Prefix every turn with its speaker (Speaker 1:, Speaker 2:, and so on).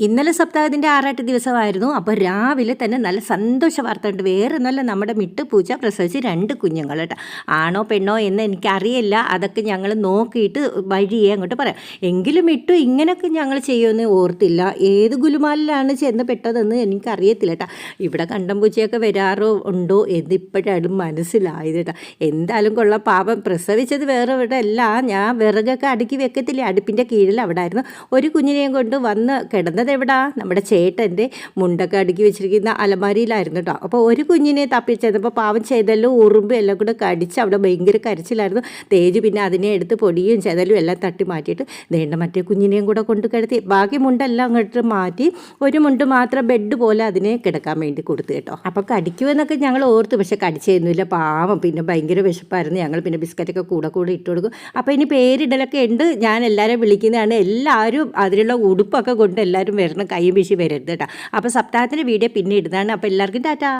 Speaker 1: ഇന്നലെ സപ്താഹത്തിൻ്റെ ആറാട്ട് ദിവസമായിരുന്നു. അപ്പോൾ രാവിലെ തന്നെ നല്ല സന്തോഷ വാർത്ത ഉണ്ട്. വേറെ ഒന്നുമല്ല, നമ്മുടെ മിട്ടുപൂച്ച പ്രസവിച്ച് 2 കുഞ്ഞുങ്ങൾ കേട്ടോ. ആണോ പെണ്ണോ എന്ന് എനിക്കറിയില്ല. അതൊക്കെ ഞങ്ങൾ നോക്കിയിട്ട് വഴിയേ അങ്ങോട്ട് പറയാം. എങ്കിലും മിട്ടു ഇങ്ങനെയൊക്കെ ഞങ്ങൾ ചെയ്യുമെന്ന് ഓർത്തില്ല. ഏത് ഗുലുമാലിലാണ് ചെന്ന് പെട്ടതെന്ന് എനിക്കറിയത്തില്ല കേട്ടോ. ഇവിടെ കണ്ടം പൂച്ചയൊക്കെ വരാറോ ഉണ്ടോ എന്നിപ്പോഴാണ് മനസ്സിലായത് കേട്ടോ. എന്തായാലും കൊള്ളാം. പാപം പ്രസവിച്ചത് വേറെ ഇവിടെ അല്ല. ഞാൻ വിറകൊക്കെ അടുക്കി വെക്കത്തില്ലേ അടുപ്പിൻ്റെ കീഴിൽ, അവിടെ ആയിരുന്നു. ഒരു കുഞ്ഞിനെയും കൊണ്ട് വന്ന് കിടന്നത് എവിടാ, നമ്മുടെ ചേട്ടൻ്റെ മുണ്ടൊക്കെ അടുക്കി വെച്ചിരിക്കുന്ന അലമാരിയിലായിരുന്നു കേട്ടോ. അപ്പോൾ ഒരു കുഞ്ഞിനെ തപ്പിച്ചപ്പോൾ പാവം ചെയ്തല്ലോ ഉറുമ്പ് എല്ലാം കൂടെ കടിച്ച് അവിടെ ഭയങ്കര കരച്ചിലായിരുന്നു. തേജ് പിന്നെ അതിനെ എടുത്ത് പൊടിയും ചെതലും എല്ലാം തട്ടി മാറ്റിയിട്ട് നേണ്ട മറ്റേ കുഞ്ഞിനെയും കൂടെ കൊണ്ട് കിടത്തി. ബാക്കി മുണ്ടെല്ലാം അങ്ങോട്ട് മാറ്റി ഒരു മുണ്ട് മാത്രം ബെഡ് പോലെ അതിനെ കിടക്കാൻ വേണ്ടി കൊടുത്തു കേട്ടോ. അപ്പോൾ കടിക്കുമെന്നൊക്കെ ഞങ്ങൾ ഓർത്തു, പക്ഷെ കടിച്ചൊന്നുമില്ല. പാവം പിന്നെ ഭയങ്കര വിശപ്പായിരുന്നു. ഞങ്ങൾ പിന്നെ ബിസ്ക്കറ്റൊക്കെ കൂടെ ഇട്ട് കൊടുക്കും. അപ്പോൾ ഇനി പേരിടലൊക്കെ ഉണ്ട്. ഞാൻ എല്ലാവരും വിളിക്കുന്നതാണ്. എല്ലാവരും അതിലുള്ള ഉടുപ്പൊക്കെ കൊണ്ട് എല്ലാവരും വരണം, കൈ വീശി വരരുത് കേട്ടോ. അപ്പോൾ സപ്താഹത്തിൻ്റെ വീഡിയോ പിന്നെ ഇടുന്നതാണ്. അപ്പോൾ എല്ലാവർക്കും ടാറ്റാ.